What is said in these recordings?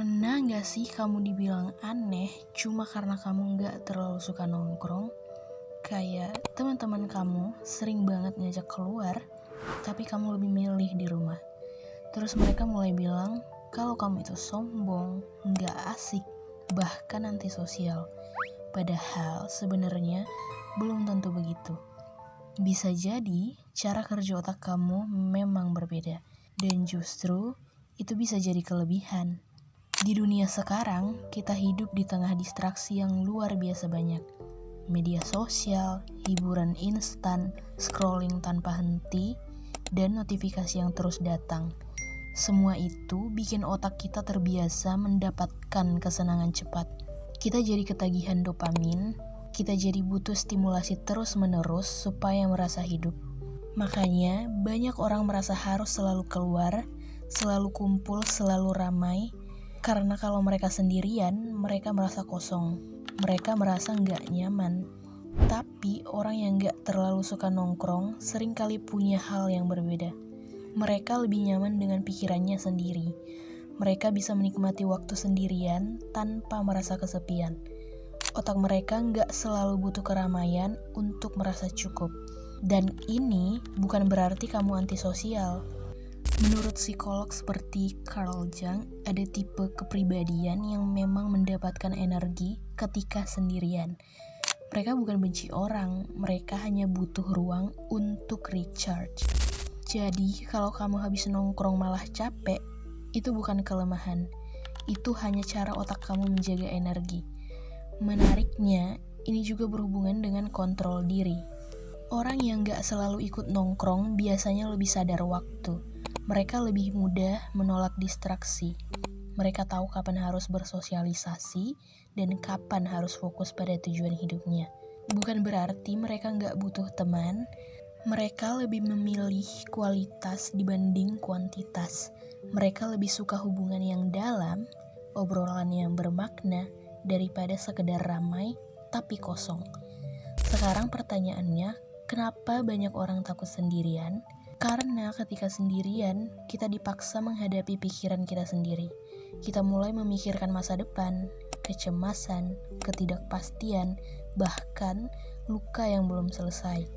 Pernah gak sih kamu dibilang aneh cuma karena kamu gak terlalu suka nongkrong? Kayak teman-teman kamu sering banget ngajak keluar, tapi kamu lebih milih di rumah. Terus mereka mulai bilang kalau kamu itu sombong, gak asik, bahkan antisosial. Padahal sebenarnya belum tentu begitu. Bisa jadi cara kerja otak kamu memang berbeda, dan justru itu bisa jadi kelebihan. Di dunia sekarang, kita hidup di tengah distraksi yang luar biasa banyak. Media sosial, hiburan instan, scrolling tanpa henti, dan notifikasi yang terus datang. Semua itu bikin otak kita terbiasa mendapatkan kesenangan cepat. Kita jadi ketagihan dopamin, kita jadi butuh stimulasi terus-menerus supaya merasa hidup. Makanya, banyak orang merasa harus selalu keluar, selalu kumpul, selalu ramai, karena kalau mereka sendirian, mereka merasa kosong. Mereka merasa nggak nyaman. Tapi orang yang nggak terlalu suka nongkrong seringkali punya hal yang berbeda. Mereka lebih nyaman dengan pikirannya sendiri. Mereka bisa menikmati waktu sendirian tanpa merasa kesepian. Otak mereka nggak selalu butuh keramaian untuk merasa cukup. Dan ini bukan berarti kamu antisosial. Menurut psikolog seperti Carl Jung, ada tipe kepribadian yang memang mendapatkan energi ketika sendirian. Mereka bukan benci orang, mereka hanya butuh ruang untuk recharge. Jadi, kalau kamu habis nongkrong malah capek, itu bukan kelemahan. Itu hanya cara otak kamu menjaga energi. Menariknya, ini juga berhubungan dengan kontrol diri. Orang yang gak selalu ikut nongkrong biasanya lebih sadar waktu. Mereka lebih mudah menolak distraksi. Mereka tahu kapan harus bersosialisasi dan kapan harus fokus pada tujuan hidupnya. Bukan berarti mereka nggak butuh teman. Mereka lebih memilih kualitas dibanding kuantitas. Mereka lebih suka hubungan yang dalam, obrolan yang bermakna, daripada sekedar ramai tapi kosong. Sekarang pertanyaannya, kenapa banyak orang takut sendirian? Karena ketika sendirian, kita dipaksa menghadapi pikiran kita sendiri. Kita mulai memikirkan masa depan, kecemasan, ketidakpastian, bahkan luka yang belum selesai.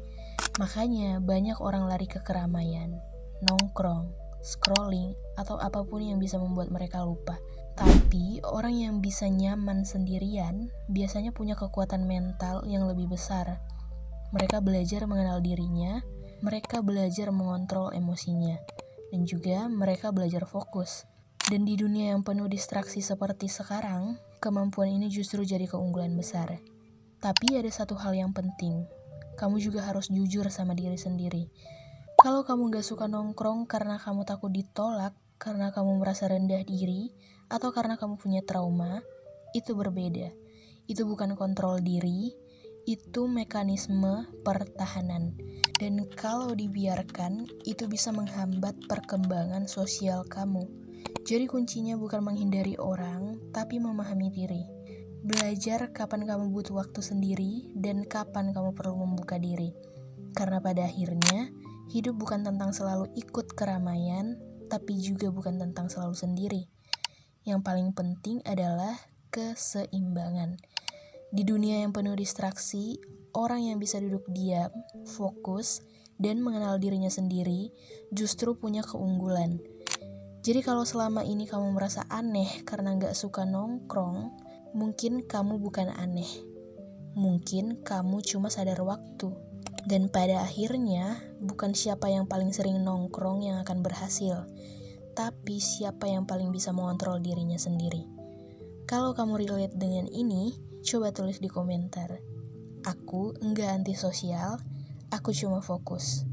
Makanya banyak orang lari ke keramaian, nongkrong, scrolling, atau apapun yang bisa membuat mereka lupa. Tapi orang yang bisa nyaman sendirian biasanya punya kekuatan mental yang lebih besar. Mereka belajar mengenal dirinya, mereka belajar mengontrol emosinya, dan juga mereka belajar fokus. Dan di dunia yang penuh distraksi seperti sekarang, kemampuan ini justru jadi keunggulan besar. Tapi ada satu hal yang penting, kamu juga harus jujur sama diri sendiri. Kalau kamu gak suka nongkrong karena kamu takut ditolak, karena kamu merasa rendah diri, atau karena kamu punya trauma, itu berbeda. Itu bukan kontrol diri, itu mekanisme pertahanan. Dan kalau dibiarkan, itu bisa menghambat perkembangan sosial kamu. Jadi kuncinya bukan menghindari orang, tapi memahami diri. Belajar kapan kamu butuh waktu sendiri, dan kapan kamu perlu membuka diri. Karena pada akhirnya, hidup bukan tentang selalu ikut keramaian, tapi juga bukan tentang selalu sendiri. Yang paling penting adalah keseimbangan. Di dunia yang penuh distraksi, orang yang bisa duduk diam, fokus, dan mengenal dirinya sendiri justru punya keunggulan. Jadi kalau selama ini kamu merasa aneh karena gak suka nongkrong, mungkin kamu bukan aneh. Mungkin kamu cuma sadar waktu. Dan pada akhirnya, bukan siapa yang paling sering nongkrong yang akan berhasil, tapi siapa yang paling bisa mengontrol dirinya sendiri. Kalau kamu relate dengan ini, coba tulis di komentar. Aku enggak antisosial, aku cuma fokus.